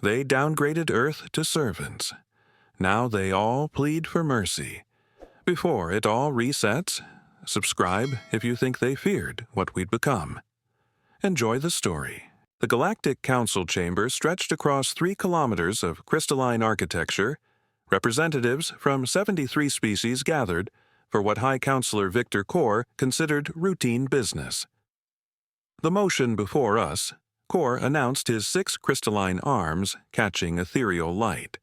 They downgraded Earth to servants. Now they all plead for mercy. Before it all resets, subscribe if you think they feared what we'd become. Enjoy the story. The Galactic Council chamber stretched across 3 kilometers of crystalline architecture. Representatives from 73 species gathered for what High Counselor Victor Kor considered routine business. The motion before us, Kor announced his 6 crystalline arms catching ethereal light.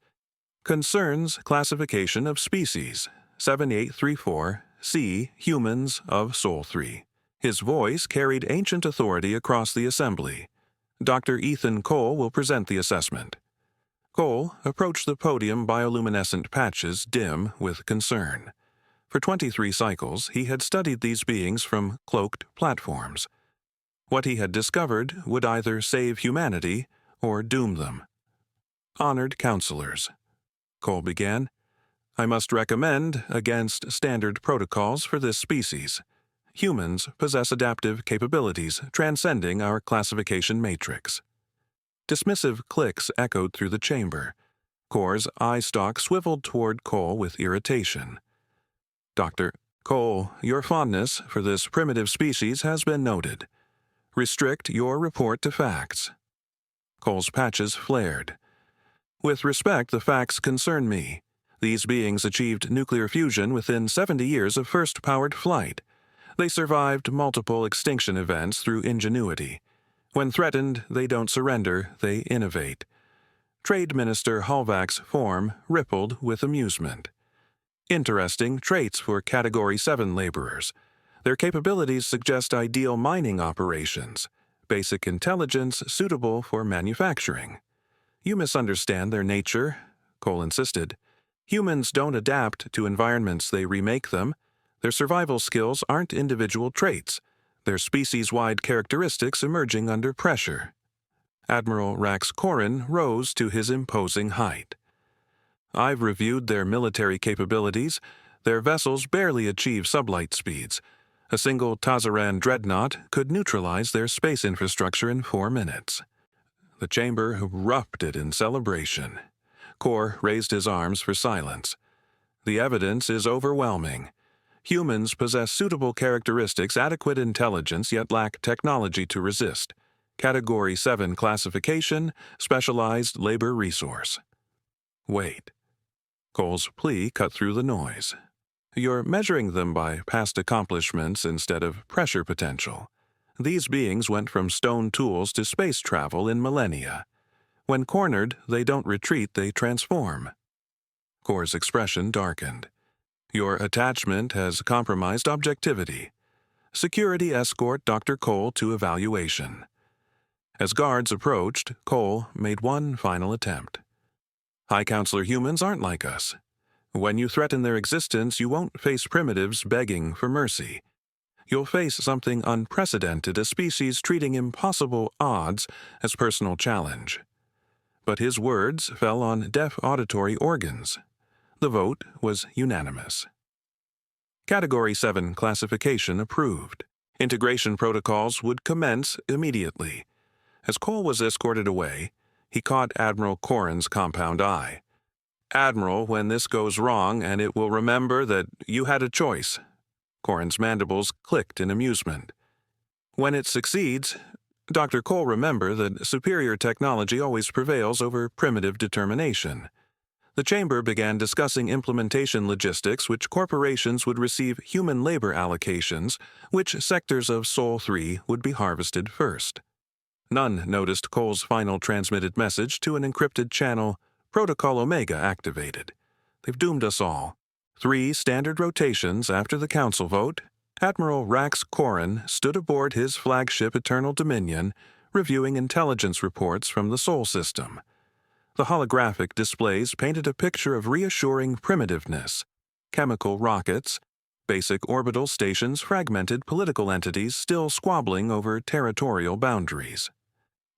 Concerns classification of species, 7834, C, humans of Sol 3. His voice carried ancient authority across the assembly. Dr. Ethan Cole will present the assessment. Cole approached the podium, bioluminescent patches dim with concern. For 23 cycles, he had studied these beings from cloaked platforms. What he had discovered would either save humanity or doom them. Honored counselors, Cole began, I must recommend against standard protocols for this species. Humans possess adaptive capabilities transcending our classification matrix. Dismissive clicks echoed through the chamber. Kor's eye stalk swiveled toward Cole with irritation. Dr. Cole, your fondness for this primitive species has been noted. Restrict your report to facts. Cole's patches flared. With respect, the facts concern me. These beings achieved nuclear fusion within 70 years of first-powered flight. They survived multiple extinction events through ingenuity. When threatened, they don't surrender, they innovate. Trade Minister Halvak's form rippled with amusement. Interesting traits for Category 7 laborers. Their capabilities suggest ideal mining operations, basic intelligence suitable for manufacturing. You misunderstand their nature, Cole insisted. Humans don't adapt to environments, they remake them. Their survival skills aren't individual traits. They're species-wide characteristics emerging under pressure. Admiral Rax Corin rose to his imposing height. I've reviewed their military capabilities. Their vessels barely achieve sublight speeds. A single Tazaran dreadnought could neutralize their space infrastructure in 4 minutes. The chamber erupted in celebration. Kor raised his arms for silence. The evidence is overwhelming. Humans possess suitable characteristics, adequate intelligence, yet lack technology to resist. Category 7 classification, specialized labor resource. Wait. Cole's plea cut through the noise. You're measuring them by past accomplishments instead of pressure potential. These beings went from stone tools to space travel in millennia. When cornered, they don't retreat, they transform. Kor's expression darkened. Your attachment has compromised objectivity. Security escort Dr. Cole to evaluation. As guards approached, Cole made one final attempt. High Counselor humans aren't like us. When you threaten their existence, you won't face primitives begging for mercy. You'll face something unprecedented, a species treating impossible odds as personal challenge. But his words fell on deaf auditory organs. The vote was unanimous. Category 7 classification approved. Integration protocols would commence immediately. As Cole was escorted away, he caught Admiral Corin's compound eye. Admiral, when this goes wrong, and it will remember that you had a choice. Corin's mandibles clicked in amusement. When it succeeds, Dr. Cole, remember that superior technology always prevails over primitive determination. The chamber began discussing implementation logistics, which corporations would receive human labor allocations, which sectors of Sol 3 would be harvested first. None noticed Cole's final transmitted message to an encrypted channel, Protocol Omega activated. They've doomed us all. 3 standard rotations after the council vote, Admiral Rax Corin stood aboard his flagship Eternal Dominion, reviewing intelligence reports from the Sol system. The holographic displays painted a picture of reassuring primitiveness. Chemical rockets, basic orbital stations, fragmented political entities still squabbling over territorial boundaries.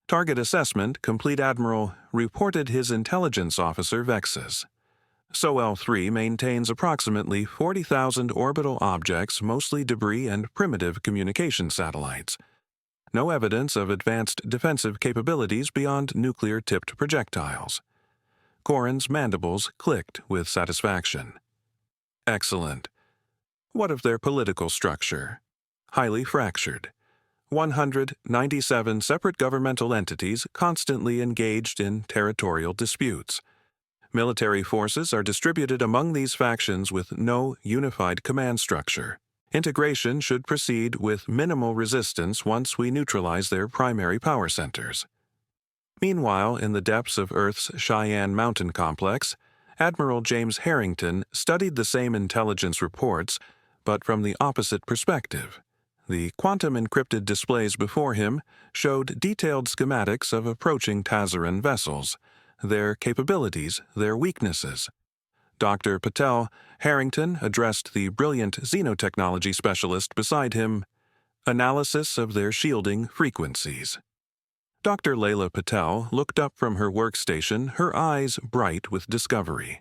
Target assessment complete. Admiral reported his intelligence officer Vexus. Sol 3 maintains approximately 40,000 orbital objects, mostly debris and primitive communication satellites. No evidence of advanced defensive capabilities beyond nuclear-tipped projectiles. Corrin's mandibles clicked with satisfaction. Excellent. What of their political structure? Highly fractured. 197 separate governmental entities constantly engaged in territorial disputes. Military forces are distributed among these factions with no unified command structure. Integration should proceed with minimal resistance once we neutralize their primary power centers. Meanwhile, in the depths of Earth's Cheyenne Mountain complex, Admiral James Harrington studied the same intelligence reports, but from the opposite perspective. The quantum-encrypted displays before him showed detailed schematics of approaching Tazaran vessels, their capabilities, their weaknesses. Dr. Patel, Harrington addressed the brilliant xenotechnology specialist beside him. Analysis of their shielding frequencies. Dr. Leila Patel looked up from her workstation, her eyes bright with discovery.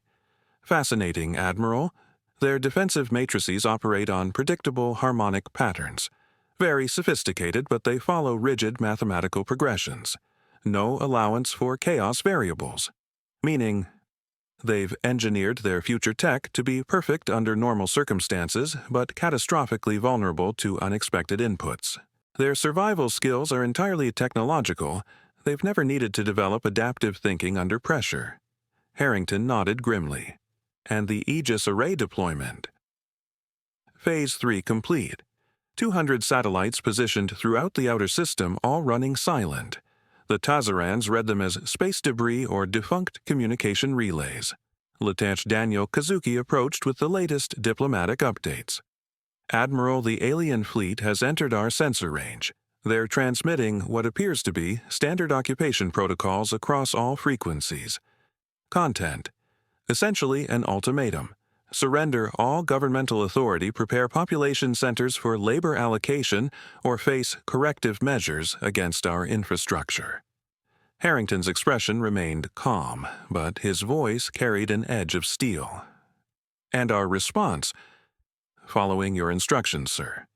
Fascinating, Admiral. Their defensive matrices operate on predictable harmonic patterns. Very sophisticated, but they follow rigid mathematical progressions. No allowance for chaos variables. Meaning, they've engineered their future tech to be perfect under normal circumstances, but catastrophically vulnerable to unexpected inputs. Their survival skills are entirely technological. They've never needed to develop adaptive thinking under pressure. Harrington nodded grimly. And the Aegis array deployment. Phase 3 complete. 200 satellites positioned throughout the outer system, all running silent. The Tazarans read them as space debris or defunct communication relays. Lieutenant Daniel Kazuki approached with the latest diplomatic updates. Admiral, the alien fleet has entered our sensor range. They're transmitting what appears to be standard occupation protocols across all frequencies. Content. Essentially an ultimatum. Surrender all governmental authority, prepare population centers for labor allocation, or face corrective measures against our infrastructure. Harrington's expression remained calm, but his voice carried an edge of steel. And our response? Following your instructions, sir.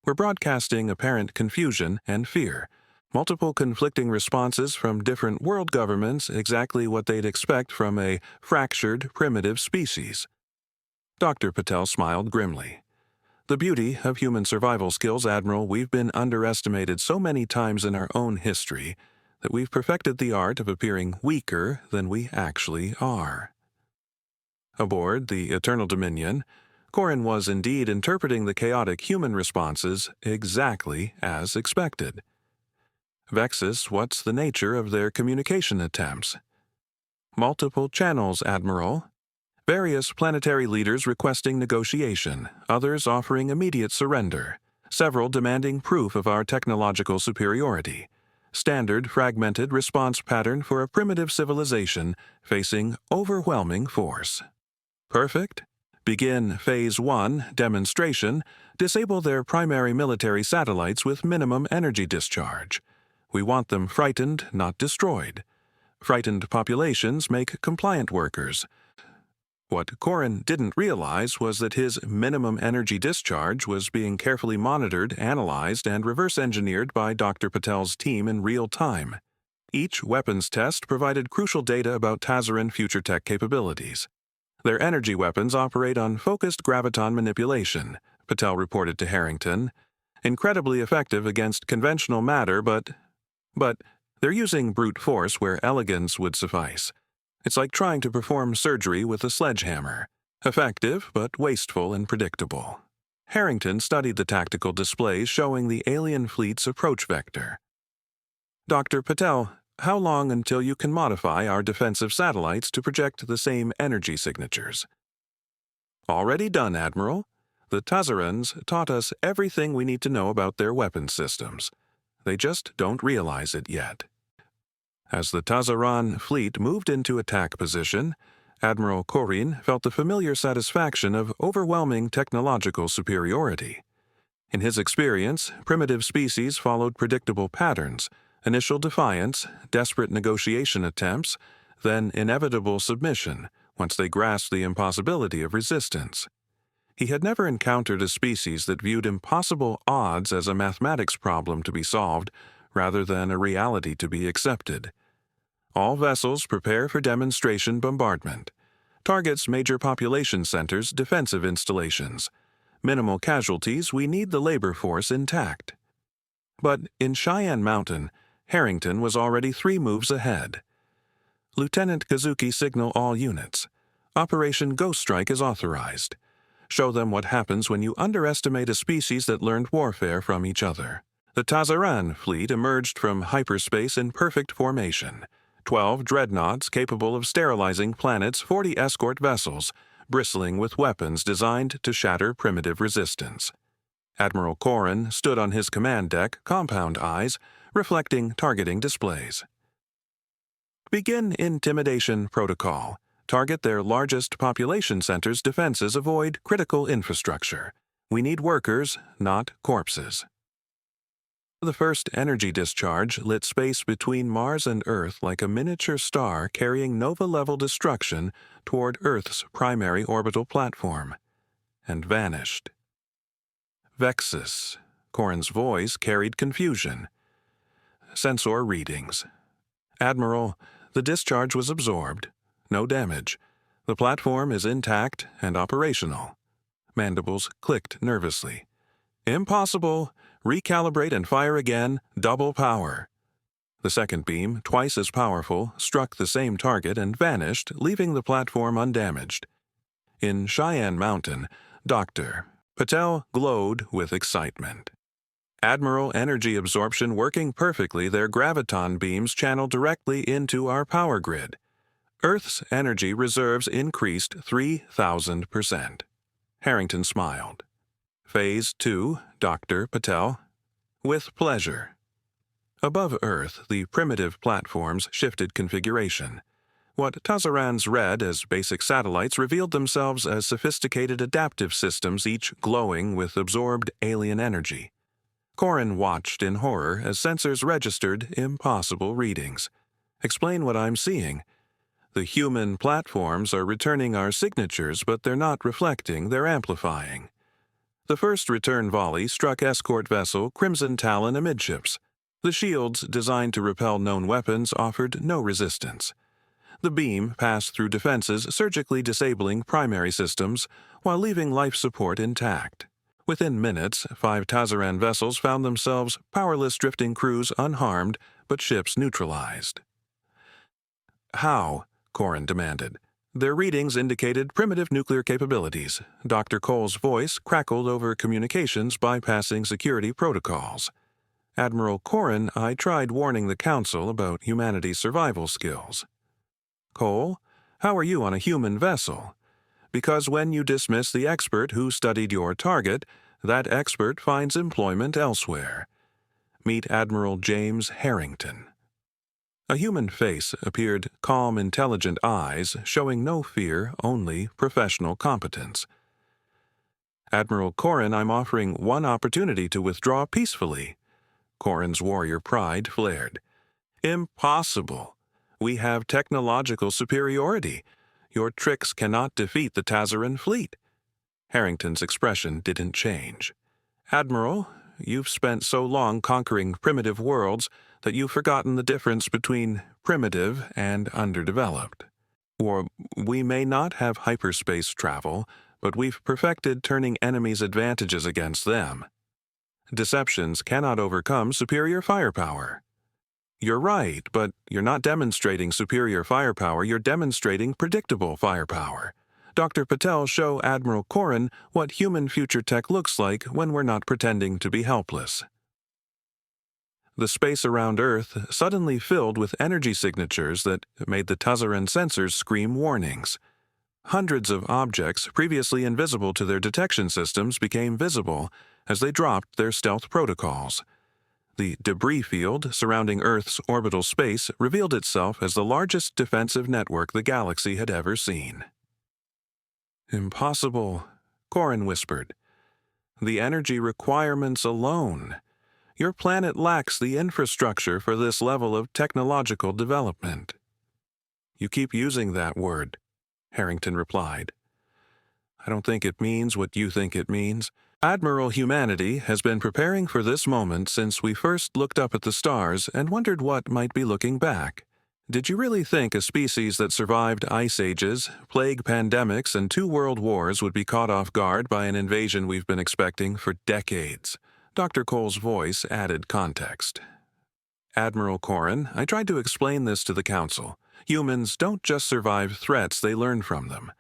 We're broadcasting apparent confusion and fear. Multiple conflicting responses from different world governments, exactly what they'd expect from a fractured, primitive species. Dr. Patel smiled grimly. The beauty of human survival skills, Admiral, we've been underestimated so many times in our own history that we've perfected the art of appearing weaker than we actually are. Aboard the Eternal Dominion, Corrin was indeed interpreting the chaotic human responses exactly as expected. Vexus, what's the nature of their communication attempts? Multiple channels, Admiral. Various planetary leaders requesting negotiation, others offering immediate surrender, several demanding proof of our technological superiority. Standard fragmented response pattern for a primitive civilization facing overwhelming force. Perfect. Begin Phase 1, demonstration. Disable their primary military satellites with minimum energy discharge. We want them frightened, not destroyed. Frightened populations make compliant workers. What Corrin didn't realize was that his minimum energy discharge was being carefully monitored, analyzed, and reverse-engineered by Dr. Patel's team in real time. Each weapons test provided crucial data about Tazaran future tech capabilities. Their energy weapons operate on focused graviton manipulation, Patel reported to Harrington. Incredibly effective against conventional matter, but they're using brute force where elegance would suffice. It's like trying to perform surgery with a sledgehammer. Effective, but wasteful and predictable. Harrington studied the tactical displays showing the alien fleet's approach vector. Dr. Patel, how long until you can modify our defensive satellites to project the same energy signatures? Already done, Admiral. The Tazarans taught us everything we need to know about their weapons systems. They just don't realize it yet. As the Tazaran fleet moved into attack position, Admiral Corrin felt the familiar satisfaction of overwhelming technological superiority. In his experience, primitive species followed predictable patterns: initial defiance, desperate negotiation attempts, then inevitable submission once they grasped the impossibility of resistance. He had never encountered a species that viewed impossible odds as a mathematics problem to be solved rather than a reality to be accepted. All vessels prepare for demonstration bombardment. Targets major population centers, defensive installations. Minimal casualties, we need the labor force intact. But in Cheyenne Mountain, Harrington was already 3 moves ahead. Lieutenant Kazuki, signal all units. Operation Ghost Strike is authorized. Show them what happens when you underestimate a species that learned warfare from each other. The Tazaran fleet emerged from hyperspace in perfect formation. 12 dreadnoughts capable of sterilizing planets, 40 escort vessels, bristling with weapons designed to shatter primitive resistance. Admiral Corrin stood on his command deck, compound eyes, reflecting targeting displays. Begin intimidation protocol. Target their largest population centers' defenses, avoid critical infrastructure. We need workers, not corpses. The first energy discharge lit space between Mars and Earth like a miniature star carrying Nova-level destruction toward Earth's primary orbital platform, and vanished. Vexus. Corrin's voice carried confusion. Sensor readings. Admiral, the discharge was absorbed. No damage. The platform is intact and operational. Mandibles clicked nervously. Impossible. Recalibrate and fire again. Double power. The second beam, twice as powerful, struck the same target and vanished, leaving the platform undamaged. In Cheyenne Mountain, Dr. Patel glowed with excitement. Admiral energy absorption working perfectly, their graviton beams channeled directly into our power grid. Earth's energy reserves increased 3,000%. Harrington smiled. Phase 2, Dr. Patel. With pleasure. Above Earth, the primitive platforms shifted configuration. What Tazarans read as basic satellites revealed themselves as sophisticated adaptive systems, each glowing with absorbed alien energy. Corrin watched in horror as sensors registered impossible readings. Explain what I'm seeing. The human platforms are returning our signatures, but they're not reflecting, they're amplifying. The first return volley struck escort vessel Crimson Talon amidships. The shields, designed to repel known weapons, offered no resistance. The beam passed through defenses, surgically disabling primary systems while leaving life support intact. Within minutes, 5 Tazaran vessels found themselves powerless, drifting crews unharmed, but ships neutralized. How? Corrin demanded. Their readings indicated primitive nuclear capabilities. Dr. Cole's voice crackled over communications, bypassing security protocols. Admiral Corrin, I tried warning the Council about humanity's survival skills. Cole, how are you on a human vessel? Because when you dismiss the expert who studied your target, that expert finds employment elsewhere. Meet Admiral James Harrington. A human face appeared, calm, intelligent eyes, showing no fear, only professional competence. Admiral Corrin, I'm offering one opportunity to withdraw peacefully. Corrin's warrior pride flared. Impossible. We have technological superiority. Your tricks cannot defeat the Tazaran fleet. Harrington's expression didn't change. Admiral, you've spent so long conquering primitive worlds that you've forgotten the difference between primitive and underdeveloped. Or we may not have hyperspace travel, but we've perfected turning enemies' advantages against them. Deceptions cannot overcome superior firepower. You're right, but you're not demonstrating superior firepower, you're demonstrating predictable firepower. Dr. Patel, show Admiral Corrin what human future tech looks like when we're not pretending to be helpless. The space around Earth suddenly filled with energy signatures that made the Tazaran sensors scream warnings. Hundreds of objects previously invisible to their detection systems became visible as they dropped their stealth protocols. The debris field surrounding Earth's orbital space revealed itself as the largest defensive network the galaxy had ever seen. Impossible, Corrin whispered. The energy requirements alone. Your planet lacks the infrastructure for this level of technological development. You keep using that word, Harrington replied. I don't think it means what you think it means. Admiral Humanity has been preparing for this moment since we first looked up at the stars and wondered what might be looking back. Did you really think a species that survived ice ages, plague pandemics, and 2 world wars would be caught off guard by an invasion we've been expecting for decades? Dr. Cole's voice added context. Admiral Corrin, I tried to explain this to the Council. Humans don't just survive threats, they learn from them.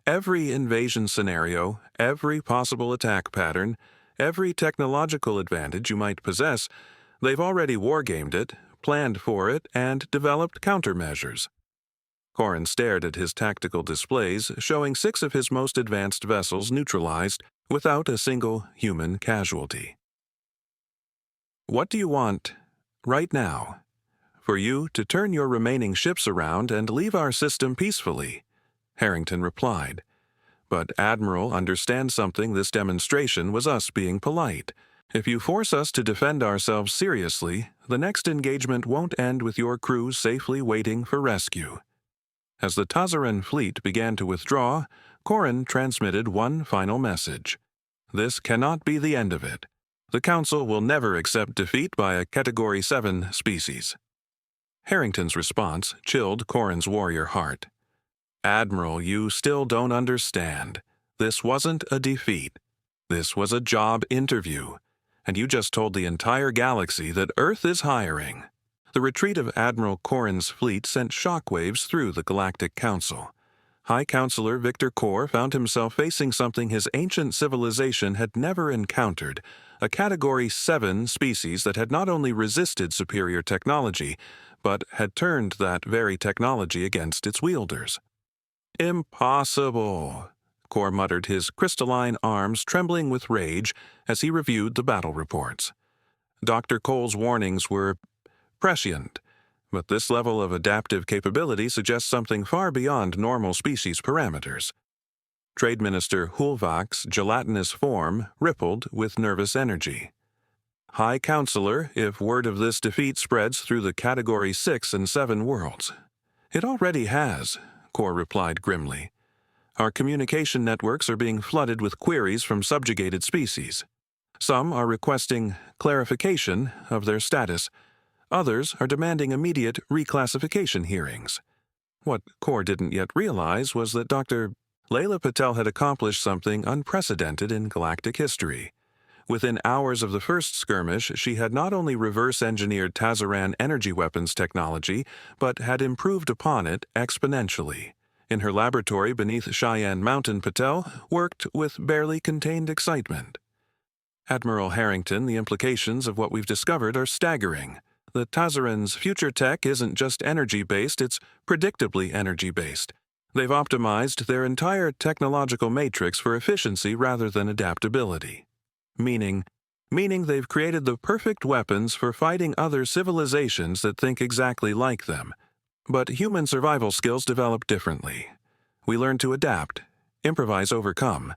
Every invasion scenario, every possible attack pattern, every technological advantage you might possess, they've already wargamed it, planned for it, and developed countermeasures. Corrin stared at his tactical displays, showing 6 of his most advanced vessels neutralized without a single human casualty. What do you want right now? For you to turn your remaining ships around and leave our system peacefully, Harrington replied. But Admiral, understand something, this demonstration was us being polite. If you force us to defend ourselves seriously, the next engagement won't end with your crew safely waiting for rescue. As the Tazaran fleet began to withdraw, Corrin transmitted one final message. This cannot be the end of it. The Council will never accept defeat by a Category 7 species. Harrington's response chilled Corrin's warrior heart. Admiral, you still don't understand. This wasn't a defeat. This was a job interview. And you just told the entire galaxy that Earth is hiring. The retreat of Admiral Corrin's fleet sent shockwaves through the Galactic Council. High Counselor Victor Kor found himself facing something his ancient civilization had never encountered, a Category 7 species that had not only resisted superior technology, but had turned that very technology against its wielders. Impossible, Kor muttered, his crystalline arms trembling with rage as he reviewed the battle reports. Dr. Cole's warnings were prescient, but this level of adaptive capability suggests something far beyond normal species parameters. Trade Minister Hulvak's gelatinous form rippled with nervous energy. High Counselor, if word of this defeat spreads through the Category 6 and 7 worlds. It already has, Kor replied grimly. Our communication networks are being flooded with queries from subjugated species. Some are requesting clarification of their status. Others are demanding immediate reclassification hearings. What Kor didn't yet realize was that Dr. Leila Patel had accomplished something unprecedented in galactic history. Within hours of the first skirmish, she had not only reverse-engineered Tazaran energy weapons technology, but had improved upon it exponentially. In her laboratory beneath Cheyenne Mountain, Patel worked with barely contained excitement. Admiral Harrington, the implications of what we've discovered are staggering. The Tazaran's future tech isn't just energy-based, it's predictably energy-based. They've optimized their entire technological matrix for efficiency rather than adaptability. Meaning they've created the perfect weapons for fighting other civilizations that think exactly like them. But human survival skills develop differently. We learn to adapt, improvise, overcome.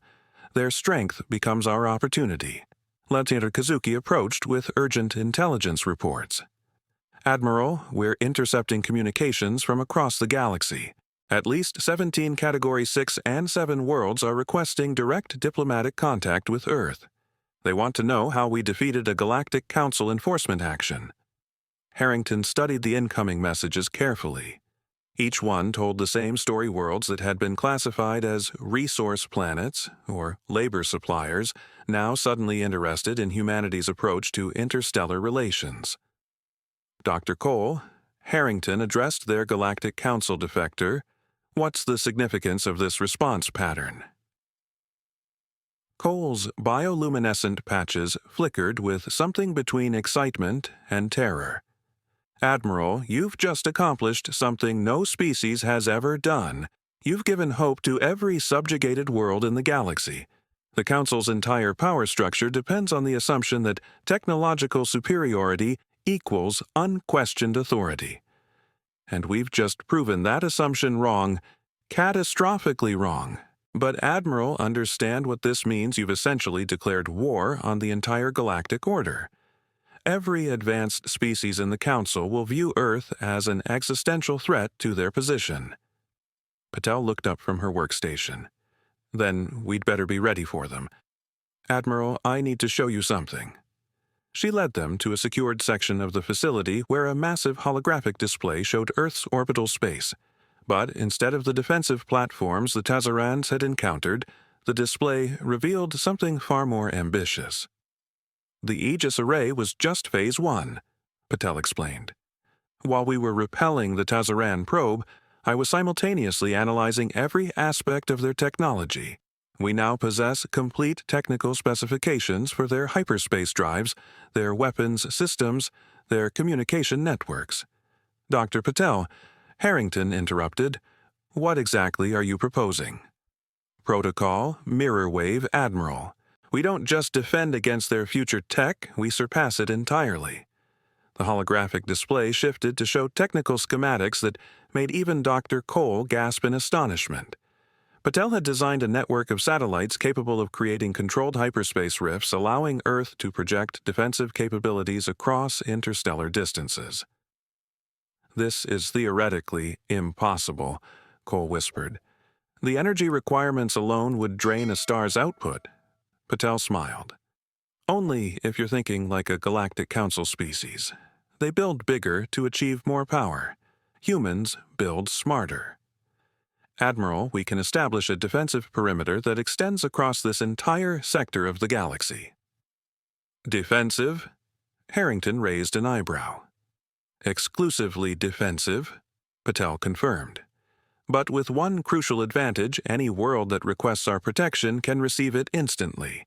Their strength becomes our opportunity. Lieutenant Kazuki approached with urgent intelligence reports. Admiral, we're intercepting communications from across the galaxy. At least 17 Category 6 and 7 worlds are requesting direct diplomatic contact with Earth. They want to know how we defeated a Galactic Council enforcement action. Harrington studied the incoming messages carefully. Each one told the same story worlds that had been classified as resource planets, or labor suppliers, now suddenly interested in humanity's approach to interstellar relations. Dr. Cole, Harrington addressed their Galactic Council defector. What's the significance of this response pattern? Cole's bioluminescent patches flickered with something between excitement and terror. Admiral, you've just accomplished something no species has ever done. You've given hope to every subjugated world in the galaxy. The Council's entire power structure depends on the assumption that technological superiority equals unquestioned authority. And we've just proven that assumption wrong, catastrophically wrong. But Admiral, understand what this means. You've essentially declared war on the entire galactic order. Every advanced species in the Council will view Earth as an existential threat to their position. Patel looked up from her workstation. Then we'd better be ready for them. Admiral, I need to show you something. She led them to a secured section of the facility where a massive holographic display showed Earth's orbital space. But instead of the defensive platforms the Tazarans had encountered, the display revealed something far more ambitious. The Aegis array was just Phase 1, Patel explained. While we were repelling the Tazaran probe, I was simultaneously analyzing every aspect of their technology. We now possess complete technical specifications for their hyperspace drives, their weapons systems, their communication networks. Dr. Patel, Harrington interrupted. What exactly are you proposing? Protocol, Mirrorwave, Admiral. We don't just defend against their future tech, we surpass it entirely. The holographic display shifted to show technical schematics that made even Dr. Cole gasp in astonishment. Patel had designed a network of satellites capable of creating controlled hyperspace rifts, allowing Earth to project defensive capabilities across interstellar distances. This is theoretically impossible, Cole whispered. The energy requirements alone would drain a star's output. Patel smiled. Only if you're thinking like a Galactic Council species. They build bigger to achieve more power. Humans build smarter. Admiral, we can establish a defensive perimeter that extends across this entire sector of the galaxy. Defensive? Harrington raised an eyebrow. Exclusively defensive, Patel confirmed. But with one crucial advantage, any world that requests our protection can receive it instantly.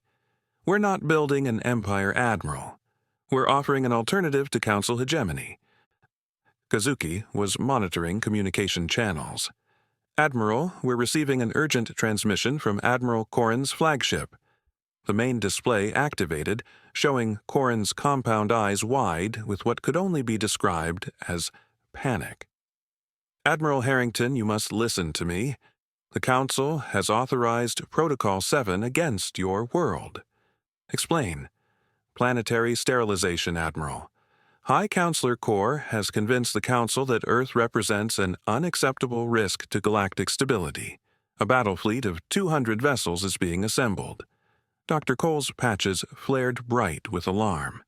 We're not building an empire, Admiral. We're offering an alternative to Council hegemony. Kazuki was monitoring communication channels. Admiral, we're receiving an urgent transmission from Admiral Corrin's flagship. The main display activated, showing Corrin's compound eyes wide with what could only be described as panic. Admiral Harrington, you must listen to me. The Council has authorized Protocol 7 against your world. Explain. Planetary sterilization, Admiral. High Counselor Corps has convinced the Council that Earth represents an unacceptable risk to galactic stability. A battle fleet of 200 vessels is being assembled. Dr. Cole's patches flared bright with alarm.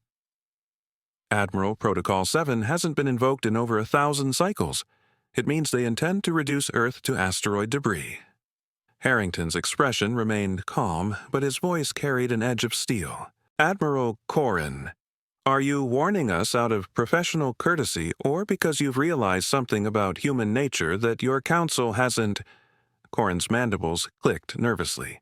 Admiral, Protocol 7 hasn't been invoked in over 1,000 cycles. It means they intend to reduce Earth to asteroid debris. Harrington's expression remained calm, but his voice carried an edge of steel. Admiral Corrin, are you warning us out of professional courtesy or because you've realized something about human nature that your council hasn't— Corrin's mandibles clicked nervously.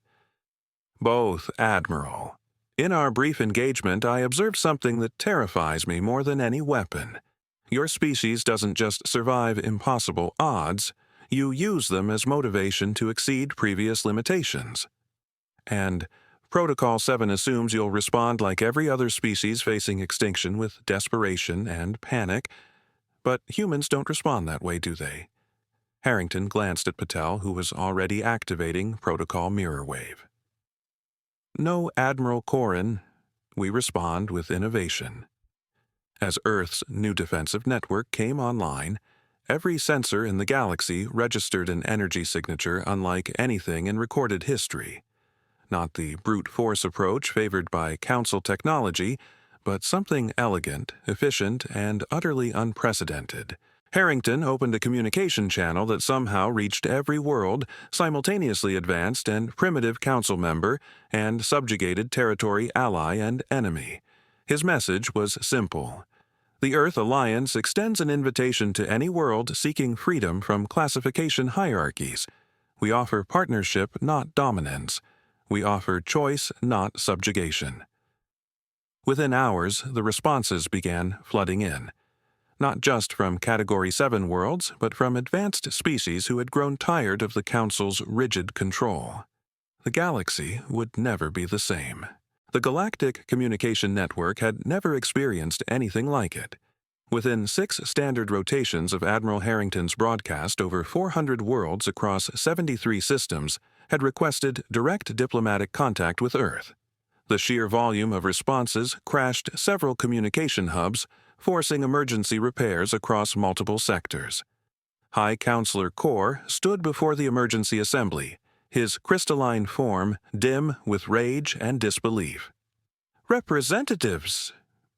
Both, Admiral. In our brief engagement, I observed something that terrifies me more than any weapon. Your species doesn't just survive impossible odds, you use them as motivation to exceed previous limitations. And Protocol 7 assumes you'll respond like every other species facing extinction with desperation and panic, but humans don't respond that way, do they? Harrington glanced at Patel, who was already activating Protocol Mirrorwave. No, Admiral Corrin, we respond with innovation. As Earth's new defensive network came online, every sensor in the galaxy registered an energy signature unlike anything in recorded history. Not the brute force approach favored by Council technology, but something elegant, efficient, and utterly unprecedented. Harrington opened a communication channel that somehow reached every world, simultaneously advanced and primitive Council member, and subjugated territory ally and enemy. His message was simple. The Earth Alliance extends an invitation to any world seeking freedom from classification hierarchies. We offer partnership, not dominance. We offer choice, not subjugation. Within hours, the responses began flooding in. Not just from Category 7 worlds, but from advanced species who had grown tired of the Council's rigid control. The galaxy would never be the same. The Galactic Communication Network had never experienced anything like it. Within 6 standard rotations of Admiral Harrington's broadcast, over 400 worlds across 73 systems had requested direct diplomatic contact with Earth. The sheer volume of responses crashed several communication hubs, forcing emergency repairs across multiple sectors. High Counselor Corps stood before the emergency assembly, his crystalline form dim with rage and disbelief. "Representatives,"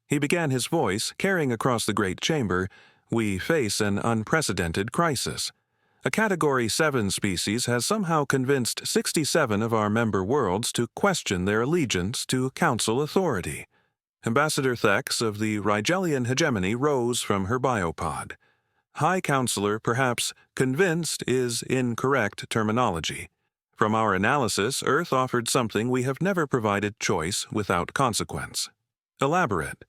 he began, his voice carrying across the great chamber, "we face an unprecedented crisis. A Category 7 species has somehow convinced 67 of our member worlds to question their allegiance to Council authority." Ambassador Thex of the Rigelian hegemony rose from her biopod. "High Counselor, perhaps 'convinced' is incorrect terminology. From our analysis, Earth offered something we have never provided: choice without consequence." Elaborate.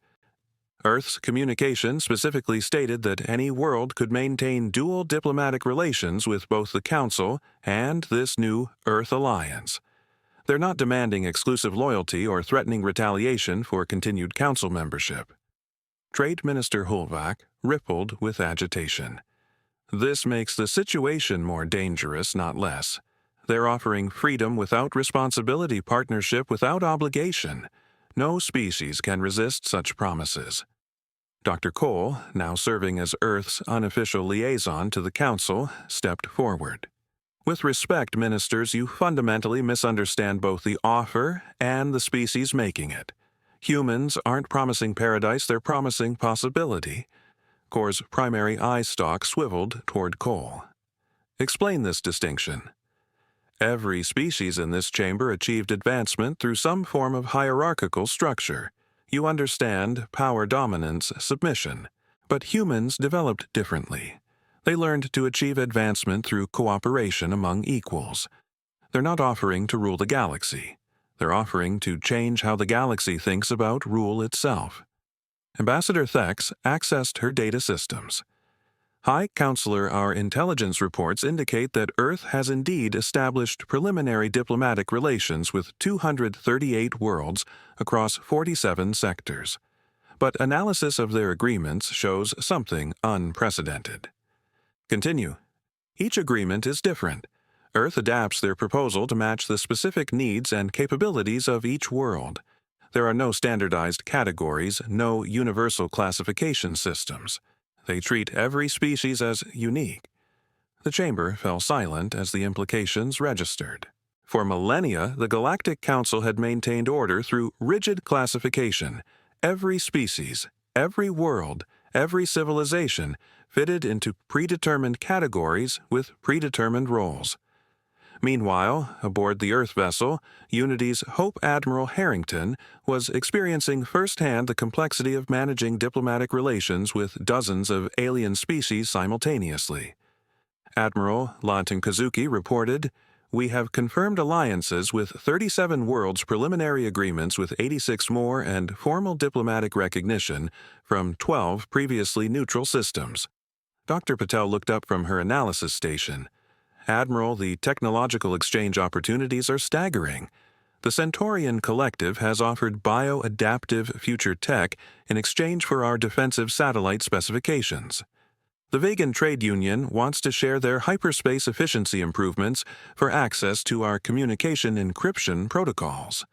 Earth's communication specifically stated that any world could maintain dual diplomatic relations with both the Council and this new Earth Alliance. They're not demanding exclusive loyalty or threatening retaliation for continued Council membership. Trade Minister Hulvac rippled with agitation. "This makes the situation more dangerous, not less. They're offering freedom without responsibility, partnership without obligation. No species can resist such promises." Dr. Cole, now serving as Earth's unofficial liaison to the Council, stepped forward. "With respect, ministers, you fundamentally misunderstand both the offer and the species making it. Humans aren't promising paradise, they're promising possibility." Core's primary eye stalk swiveled toward Cole. "Explain this distinction." "Every species in this chamber achieved advancement through some form of hierarchical structure. You understand power dominance, submission. But humans developed differently. They learned to achieve advancement through cooperation among equals. They're not offering to rule the galaxy. They're offering to change how the galaxy thinks about rule itself." Ambassador Thex accessed her data systems. "High Counselor, our intelligence reports indicate that Earth has indeed established preliminary diplomatic relations with 238 worlds across 47 sectors. But analysis of their agreements shows something unprecedented." Continue. "Each agreement is different. Earth adapts their proposal to match the specific needs and capabilities of each world. There are no standardized categories, no universal classification systems. They treat every species as unique." The chamber fell silent as the implications registered. For millennia, the Galactic Council had maintained order through rigid classification. Every species, every world, every civilization fitted into predetermined categories with predetermined roles. Meanwhile, aboard the Earth vessel, Unity's Hope Admiral Harrington was experiencing firsthand the complexity of managing diplomatic relations with dozens of alien species simultaneously. Admiral Lawton Kazuki reported, "We have confirmed alliances with 37 worlds, preliminary agreements with 86 more, and formal diplomatic recognition from 12 previously neutral systems." Dr. Patel looked up from her analysis station. "Admiral, the technological exchange opportunities are staggering. The Centaurian Collective has offered bio-adaptive future tech in exchange for our defensive satellite specifications. The Vegan Trade Union wants to share their hyperspace efficiency improvements for access to our communication encryption protocols."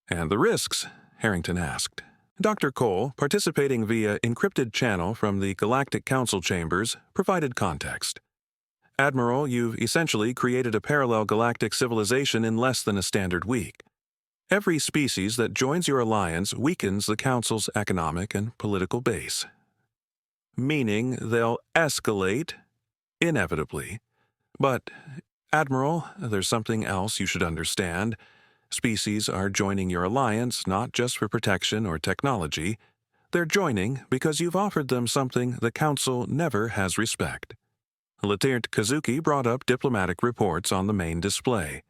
"And the risks?" Harrington asked. Dr. Cole, participating via encrypted channel from the Galactic Council chambers, provided context. "Admiral, you've essentially created a parallel galactic civilization in less than a standard week. Every species that joins your alliance weakens the Council's economic and political base. Meaning they'll escalate inevitably. But, Admiral, there's something else you should understand. Species are joining your alliance not just for protection or technology. They're joining because you've offered them something the Council never has respect." Lieutenant Kazuki brought up diplomatic reports on the main display.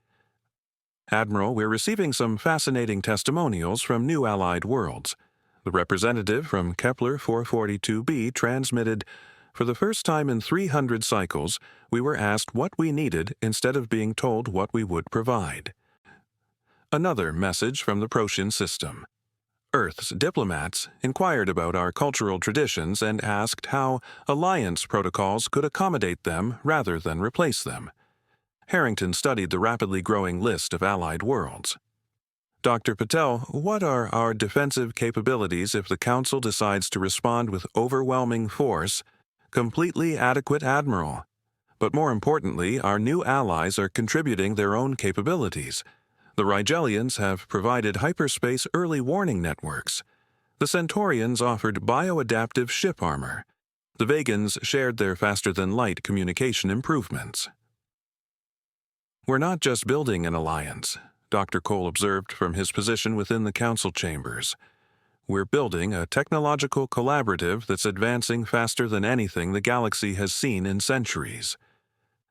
"Admiral, we're receiving some fascinating testimonials from new allied worlds. The representative from Kepler 442b transmitted, 'For the first time in 300 cycles, we were asked what we needed instead of being told what we would provide.' Another message from the Protean system. Earth's diplomats inquired about our cultural traditions and asked how alliance protocols could accommodate them rather than replace them. Harrington studied the rapidly growing list of allied worlds. Dr. Patel, what are our defensive capabilities if the Council decides to respond with overwhelming force? Completely adequate, Admiral. But more importantly, our new allies are contributing their own capabilities. The Rigelians have provided hyperspace early warning networks. The Centaurians offered bioadaptive ship armor. The Vegans shared their faster-than-light communication improvements. "We're not just building an alliance," Dr. Cole observed from his position within the council chambers. "We're building a technological collaborative that's advancing faster than anything the galaxy has seen in centuries."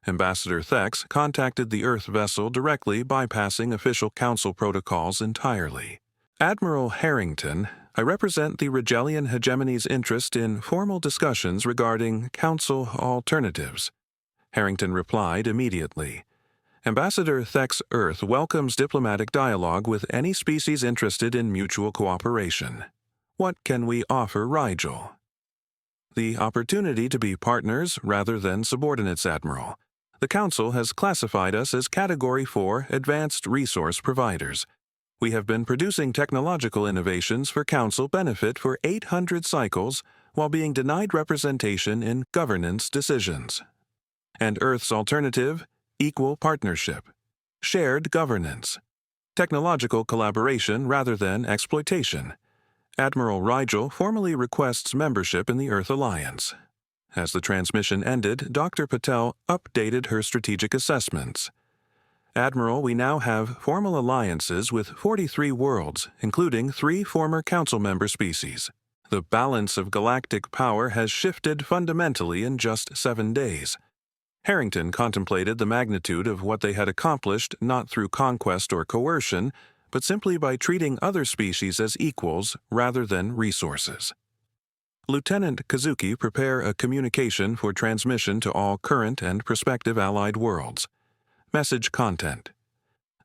Ambassador Thex contacted the Earth vessel directly, bypassing official council protocols entirely. "Admiral Harrington, I represent the Rigelian hegemony's interest in formal discussions regarding council alternatives." Harrington replied immediately. "Ambassador Thex Earth welcomes diplomatic dialogue with any species interested in mutual cooperation. What can we offer Rigel?" "The opportunity to be partners rather than subordinates, Admiral. The Council has classified us as Category 4 Advanced Resource Providers. We have been producing technological innovations for Council benefit for 800 cycles while being denied representation in governance decisions. And Earth's alternative? Equal partnership. Shared governance. Technological collaboration rather than exploitation. Admiral Rigel formally requests membership in the Earth Alliance." As the transmission ended, Dr. Patel updated her strategic assessments. "Admiral, we now have formal alliances with 43 worlds, including 3 former Council member species. The balance of galactic power has shifted fundamentally in just 7 days." Harrington contemplated the magnitude of what they had accomplished not through conquest or coercion, but simply by treating other species as equals rather than resources. "Lieutenant Kazuki, prepare a communication for transmission to all current and prospective allied worlds. Message content.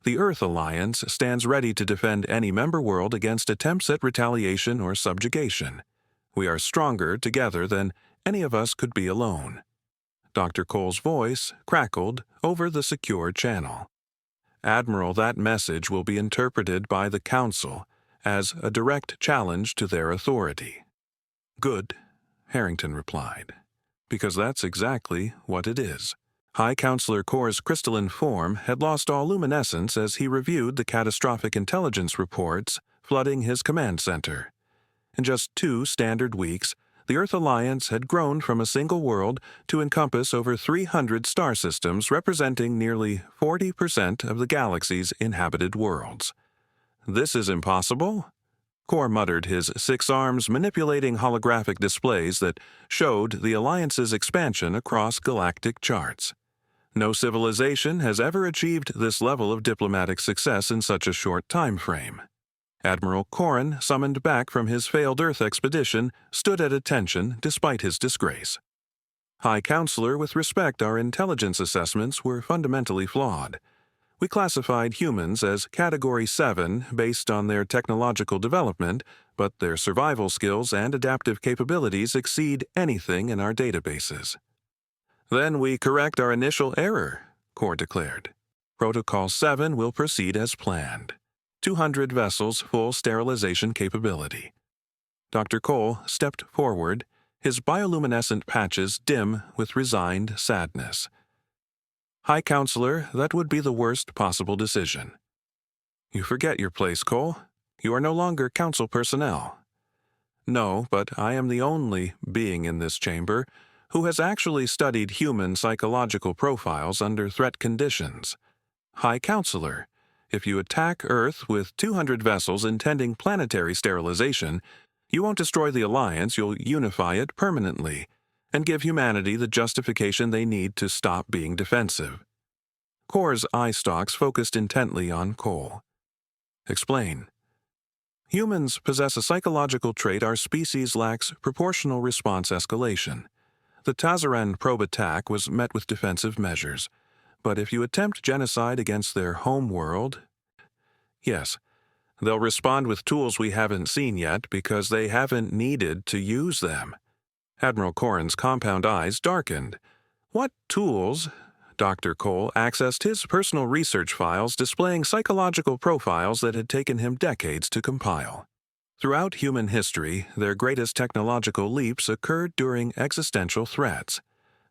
The Earth Alliance stands ready to defend any member world against attempts at retaliation or subjugation. We are stronger together than any of us could be alone." Dr. Cole's voice crackled over the secure channel. "Admiral, that message will be interpreted by the Council as a direct challenge to their authority." "Good," Harrington replied, "because that's exactly what it is." High Counselor Core's crystalline form had lost all luminescence as he reviewed the catastrophic intelligence reports flooding his command center. In just 2 standard weeks, the Earth Alliance had grown from a single world to encompass over 300 star systems representing nearly 40% of the galaxy's inhabited worlds. "This is impossible?" Core muttered, his 6 arms manipulating holographic displays that showed the Alliance's expansion across galactic charts. "No civilization has ever achieved this level of diplomatic success in such a short time frame." Admiral Corrin, summoned back from his failed Earth expedition, stood at attention despite his disgrace. "High Counselor, with respect, our intelligence assessments were fundamentally flawed. We classified humans as Category 7 based on their technological development, but their survival skills and adaptive capabilities exceed anything in our databases." "Then we correct our initial error," Core declared. "Protocol 7 will proceed as planned. 200 vessels full sterilization capability." Dr. Cole stepped forward, his bioluminescent patches dim with resigned sadness. "High Counselor, that would be the worst possible decision." "You forget your place, Cole. You are no longer Council personnel." "No, but I am the only being in this chamber who has actually studied human psychological profiles under threat conditions. High Counselor, if you attack Earth with 200 vessels intending planetary sterilization, you won't destroy the Alliance, you'll unify it permanently and give humanity the justification they need to stop being defensive." Core's eye stalks focused intently on Cole. "Explain." "Humans possess a psychological trait our species lacks: proportional response escalation. The Tazaran probe attack was met with defensive measures, but if you attempt genocide against their home world, yes, they'll respond with tools we haven't seen yet because they haven't needed to use them." Admiral Corrin's compound eyes darkened. "What tools?" Dr. Cole accessed his personal research files displaying psychological profiles that had taken him decades to compile. Throughout human history, their greatest technological leaps occurred during existential threats.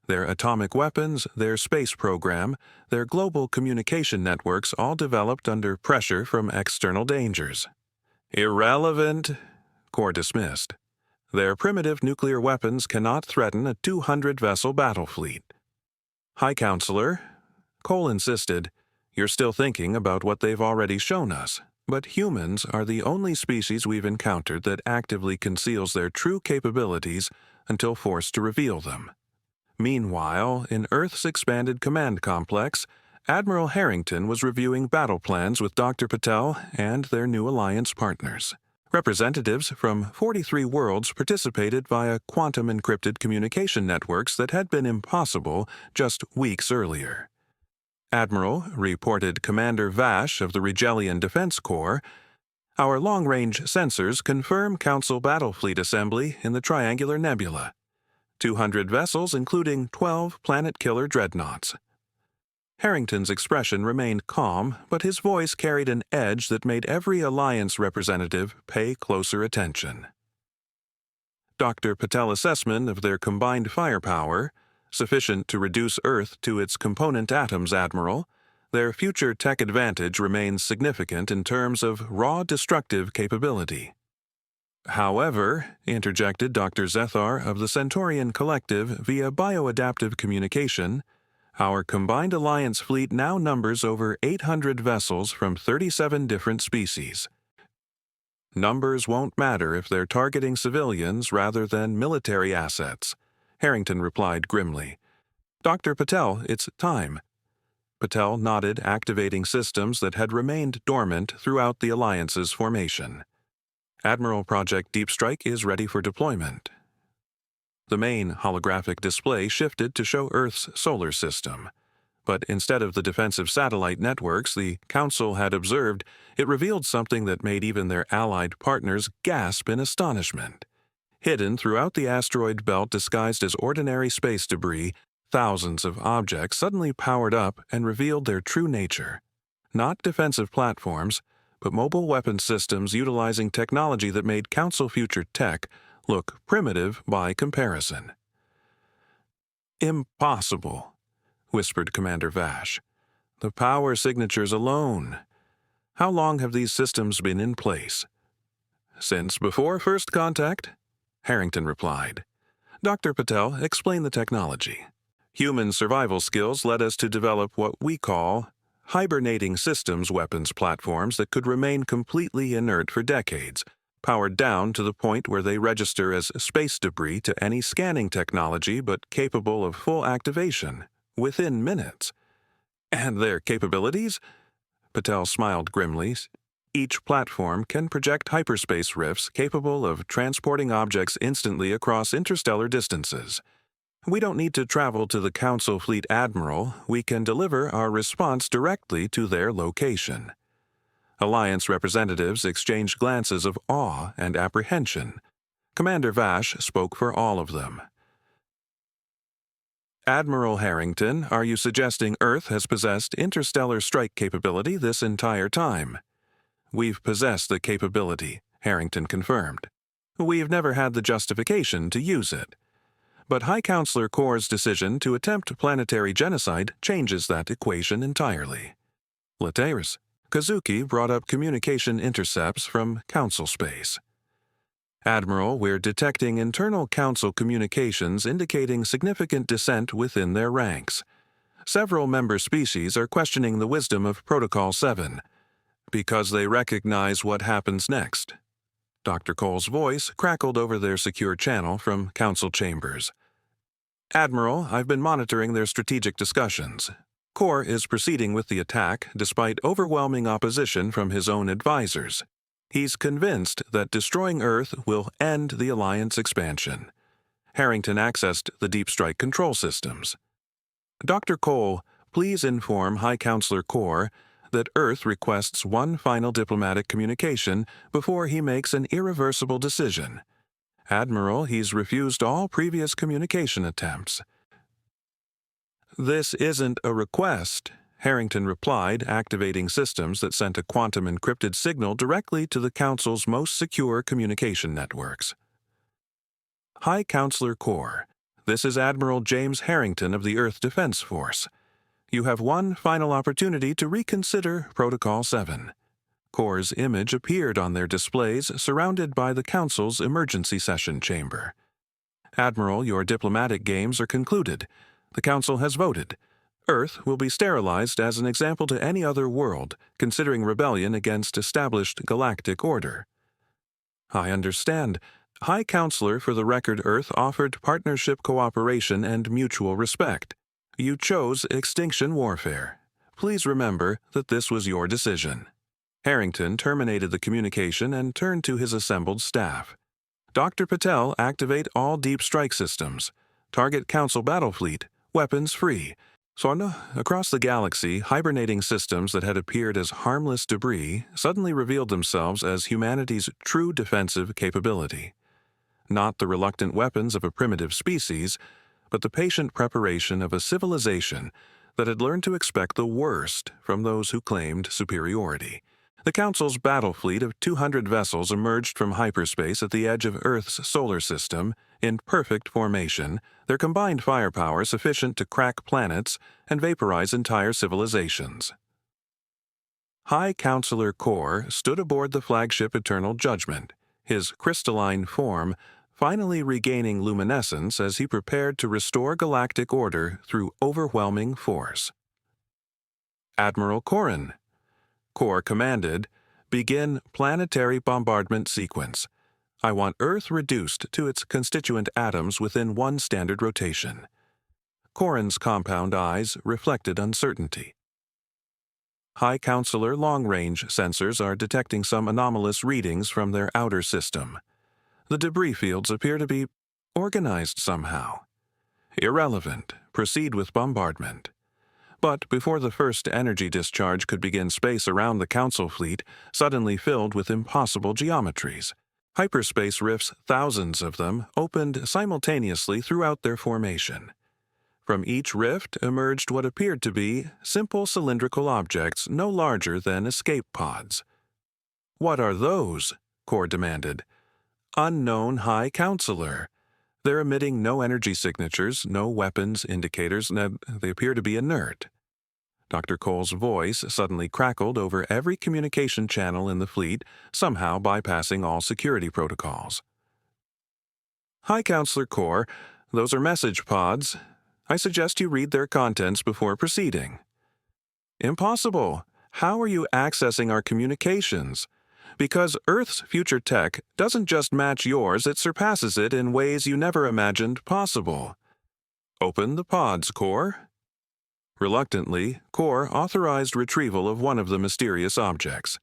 Their atomic weapons, their space program, their global communication networks all developed under pressure from external dangers. Irrelevant, Core dismissed. Their primitive nuclear weapons cannot threaten a 200-vessel battle fleet. High Counselor, Cole insisted, you're still thinking about what they've already shown us, but humans are the only species we've encountered that actively conceals their true capabilities until forced to reveal them. Meanwhile, in Earth's expanded command complex, Admiral Harrington was reviewing battle plans with Dr. Patel and their new alliance partners. Representatives from 43 worlds participated via quantum-encrypted communication networks that had been impossible just weeks earlier. Admiral, reported Commander Vash of the Regellian Defense Corps, our long-range sensors confirm Council battle fleet assembly in the Triangular Nebula. 200 vessels, including 12 planet-killer dreadnoughts. Harrington's expression remained calm, but his voice carried an edge that made every Alliance representative pay closer attention. Dr. Patel's assessment of their combined firepower, sufficient to reduce Earth to its component atoms, Admiral, their future tech advantage remains significant in terms of raw destructive capability. However, interjected Dr. Zethar of the Centaurian Collective via bioadaptive communication, our combined Alliance fleet now numbers over 800 vessels from 37 different species. Numbers won't matter if they're targeting civilians rather than military assets, Harrington replied grimly. Dr. Patel, it's time. Patel nodded, activating systems that had remained dormant throughout the Alliance's formation. Admiral Project Deep Strike is ready for deployment. The main holographic display shifted to show Earth's solar system, but instead of the defensive satellite networks the Council had observed, it revealed something that made even their allied partners gasp in astonishment. Hidden throughout the asteroid belt disguised as ordinary space debris, thousands of objects suddenly powered up and revealed their true nature. Not defensive platforms, but mobile weapon systems utilizing technology that made Council future tech look primitive by comparison. Impossible, whispered Commander Vash. The power signatures alone. How long have these systems been in place? Since before first contact, Harrington replied. Dr. Patel explained the technology. Human survival skills led us to develop what we call hibernating systems weapons platforms that could remain completely inert for decades, powered down to the point where they register as space debris to any scanning technology but capable of full activation within minutes. And their capabilities? Patel smiled grimly. Each platform can project hyperspace rifts capable of transporting objects instantly across interstellar distances. We don't need to travel to the Council Fleet Admiral, we can deliver our response directly to their location. Alliance representatives exchanged glances of awe and apprehension. Commander Vash spoke for all of them. Admiral Harrington, are you suggesting Earth has possessed interstellar strike capability this entire time? We've possessed the capability, Harrington confirmed. We've never had the justification to use it. But High Counselor Core's decision to attempt planetary genocide changes that equation entirely. Lateris, Kazuki brought up communication intercepts from Council space. Admiral, we're detecting internal Council communications indicating significant dissent within their ranks. Several member species are questioning the wisdom of Protocol 7, because they recognize what happens next. Dr. Cole's voice crackled over their secure channel from Council chambers. Admiral, I've been monitoring their strategic discussions. Core is proceeding with the attack despite overwhelming opposition from his own advisors. He's convinced that destroying Earth will end the Alliance expansion. Harrington accessed the Deep Strike control systems. Dr. Cole, please inform High Counselor Core that Earth requests one final diplomatic communication before he makes an irreversible decision. Admiral, he's refused all previous communication attempts. This isn't a request, Harrington replied, activating systems that sent a quantum-encrypted signal directly to the Council's most secure communication networks. High Counselor Core, This is Admiral James Harrington of the Earth Defense Force. You have one final opportunity to reconsider Protocol 7. Corps' image appeared on their displays surrounded by the Council's emergency session chamber. Admiral, your diplomatic games are concluded. The Council has voted. Earth will be sterilized as an example to any other world, considering rebellion against established galactic order. I understand. High Counselor for the Record Earth offered partnership cooperation and mutual respect. You chose extinction warfare. Please remember that this was your decision. Harrington terminated the communication and turned to his assembled staff. Dr. Patel, activate all deep strike systems. Target Council battle fleet, weapons free. Across the galaxy, hibernating systems that had appeared as harmless debris suddenly revealed themselves as humanity's true defensive capability. Not the reluctant weapons of a primitive species, but the patient preparation of a civilization that had learned to expect the worst from those who claimed superiority. The Council's battle fleet of 200 vessels emerged from hyperspace at the edge of Earth's solar system in perfect formation, their combined firepower sufficient to crack planets and vaporize entire civilizations. High Counselor Kor stood aboard the flagship Eternal Judgment, his crystalline form finally regaining luminescence as he prepared to restore galactic order through overwhelming force. Admiral Korin. Kor commanded, begin planetary bombardment sequence. I want Earth reduced to its constituent atoms within one standard rotation. Korin's compound eyes reflected uncertainty. High Counselor long-range sensors are detecting some anomalous readings from their outer system. The debris fields appear to be organized somehow. Irrelevant. Proceed with bombardment. But before the first energy discharge could begin, space around the Council fleet suddenly filled with impossible geometries. Hyperspace rifts, thousands of them, opened simultaneously throughout their formation. From each rift emerged what appeared to be simple cylindrical objects no larger than escape pods. "What are those?" Kor demanded. "Unknown High Counselor. They're emitting no energy signatures, no weapons indicators, and they appear to be inert." Dr. Cole's voice suddenly crackled over every communication channel in the fleet, somehow bypassing all security protocols. "High Counselor Kor, those are message pods. I suggest you read their contents before proceeding." "Impossible. How are you accessing our communications? Because Earth's future tech doesn't just match yours, it surpasses it in ways you never imagined possible." "Open the pods, Kor." Reluctantly, Kor authorized retrieval of one of the mysterious objects.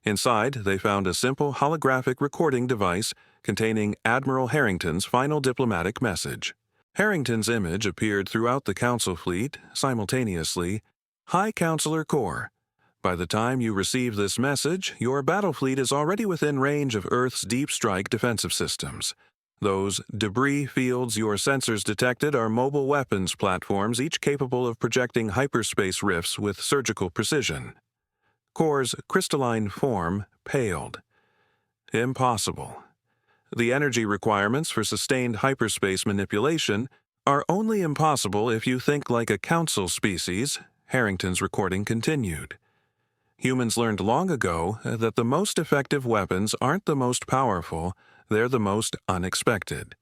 Inside, they found a simple holographic recording device containing Admiral Harrington's final diplomatic message. Harrington's image appeared throughout the Council fleet simultaneously. "High Counselor Kor, by the time you receive this message, your battle fleet is already within range of Earth's deep strike defensive systems. Those debris fields your sensors detected are mobile weapons platforms, each capable of projecting hyperspace rifts with surgical precision." Kor's crystalline form paled. "Impossible. The energy requirements for sustained hyperspace manipulation are only impossible if you think like a Council species," Harrington's recording continued. "Humans learned long ago that the most effective weapons aren't the most powerful, they're the most unexpected.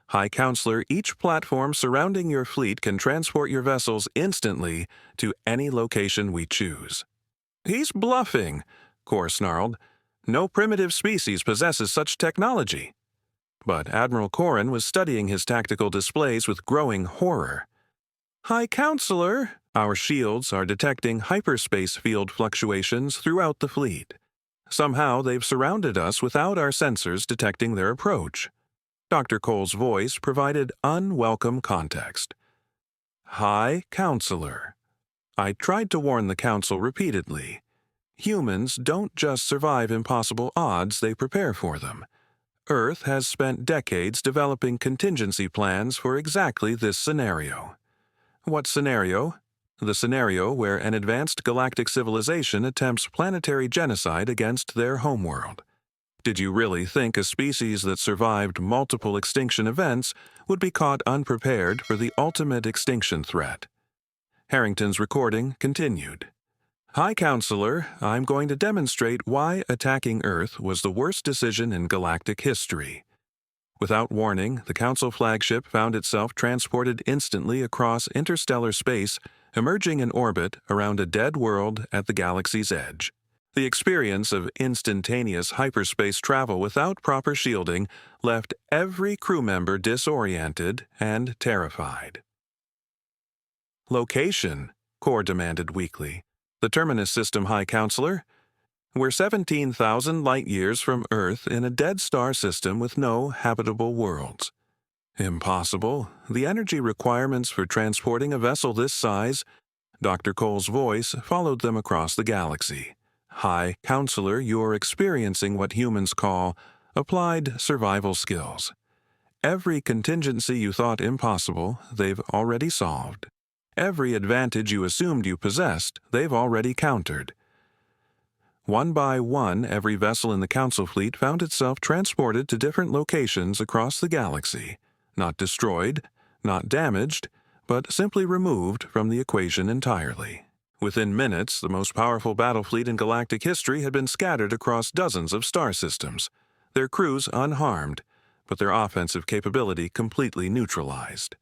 High Counselor, each platform surrounding your fleet can transport your vessels instantly to any location we choose." "He's bluffing," Kor snarled. "No primitive species possesses such technology." But Admiral Korin was studying his tactical displays with growing horror. "High Counselor, our shields are detecting hyperspace field fluctuations throughout the fleet. Somehow they've surrounded us without our sensors detecting their approach." Dr. Cole's voice provided unwelcome context. "High Counselor, I tried to warn the Council repeatedly. Humans don't just survive impossible odds, they prepare for them. Earth has spent decades developing contingency plans for exactly this scenario." "What scenario?" "The scenario where an advanced galactic civilization attempts planetary genocide against their homeworld. Did you really think a species that survived multiple extinction events would be caught unprepared for the ultimate extinction threat? Harrington's recording continued. High Counselor, I'm going to demonstrate why attacking Earth was the worst decision in galactic history. Without warning, the Council flagship found itself transported instantly across interstellar space, emerging in orbit around a dead world at the galaxy's edge. The experience of instantaneous hyperspace travel without proper shielding left every crew member disoriented and terrified. Location, Core demanded weakly. The Terminus System, High Counselor. We're 17,000 light-years from Earth in a dead star system with no habitable worlds. Impossible. The energy requirements for transporting a vessel this size. Dr. Cole's voice followed them across the galaxy. High Counselor, you're experiencing what humans call applied survival skills. Every contingency you thought impossible, they've already solved. Every advantage you assumed you possessed, they've already countered. One by one, every vessel in the Council fleet found itself transported to different locations across the galaxy, not destroyed, not damaged, but simply removed from the equation entirely. Within minutes, the most powerful battle fleet in galactic history had been scattered across dozens of star systems, their crews unharmed, but their offensive capability completely neutralized.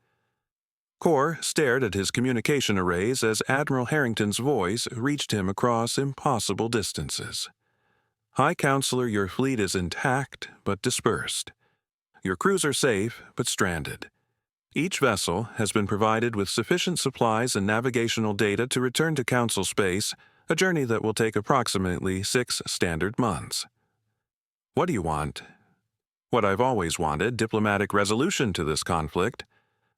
Core stared at his communication arrays as Admiral Harrington's voice reached him across impossible distances. High Counselor, your fleet is intact but dispersed. Your crews are safe but stranded. Each vessel has been provided with sufficient supplies and navigational data to return to Council space, a journey that will take approximately 6 standard months. What do you want? What I've always wanted, diplomatic resolution to this conflict.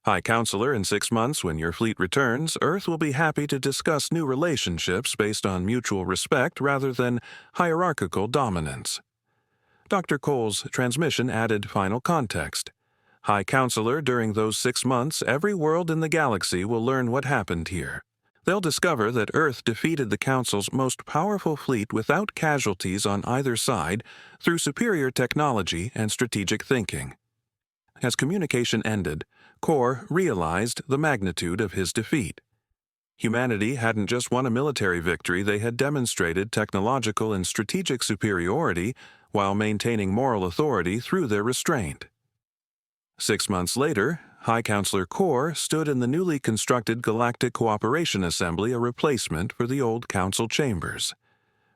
High Counselor, in 6 months, when your fleet returns, Earth will be happy to discuss new relationships based on mutual respect rather than hierarchical dominance. Dr. Cole's transmission added final context. High Counselor, during those 6 months, every world in the galaxy will learn what happened here. They'll discover that Earth defeated the Council's most powerful fleet without casualties on either side through superior technology and strategic thinking. As communication ended, Core realized the magnitude of his defeat. Humanity hadn't just won a military victory, they had demonstrated technological and strategic superiority while maintaining moral authority through their restraint. 6 months later, High Counselor Core stood in the newly constructed Galactic Cooperation Assembly, a replacement for the old Council chambers.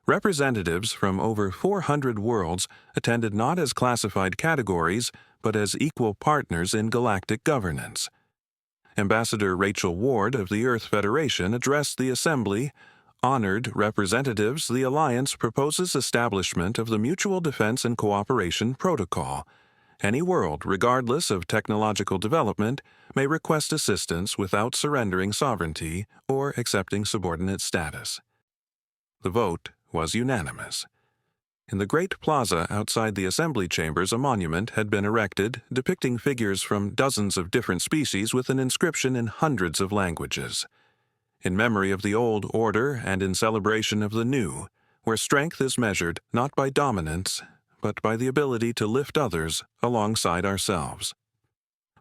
Representatives from over 400 worlds attended not as classified categories, but as equal partners in galactic governance. Ambassador Rachel Ward of the Earth Federation addressed the Assembly. Honored representatives, the Alliance proposes establishment of the Mutual Defense and Cooperation Protocol. Any world, regardless of technological development, may request assistance without surrendering sovereignty or accepting subordinate status. The vote was unanimous. In the great plaza outside the assembly chambers, a monument had been erected depicting figures from dozens of different species with an inscription in hundreds of languages. In memory of the old order and in celebration of the new, where strength is measured not by dominance, but by the ability to lift others alongside ourselves.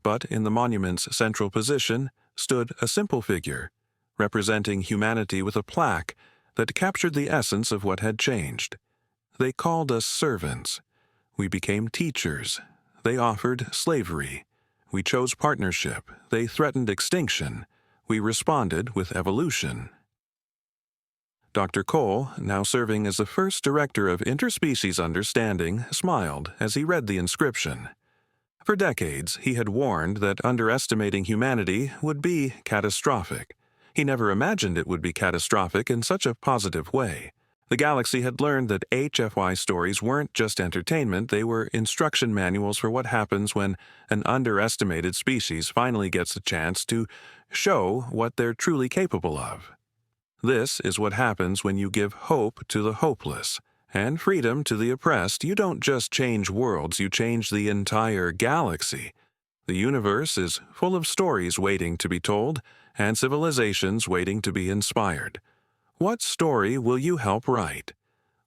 But in the monument's central position stood a simple figure, representing humanity with a plaque that captured the essence of what had changed. They called us servants. We became teachers. They offered slavery. We chose partnership. They threatened extinction. We responded with evolution. Dr. Cole, now serving as the first director of interspecies understanding, smiled as he read the inscription. For decades, he had warned that underestimating humanity would be catastrophic. He never imagined it would be catastrophic in such a positive way. The galaxy had learned that HFY stories weren't just entertainment, they were instruction manuals for what happens when an underestimated species finally gets a chance to show what they're truly capable of. This is what happens when you give hope to the hopeless and freedom to the oppressed. You don't just change worlds, you change the entire galaxy. The universe is full of stories waiting to be told and civilizations waiting to be inspired. What story will you help write?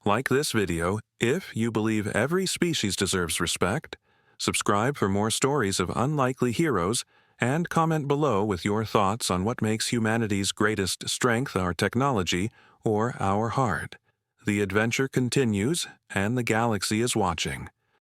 Like this video if you believe every species deserves respect, subscribe for more stories of unlikely heroes, and comment below with your thoughts on what makes humanity's greatest strength our technology or our heart. The adventure continues, and the galaxy is watching.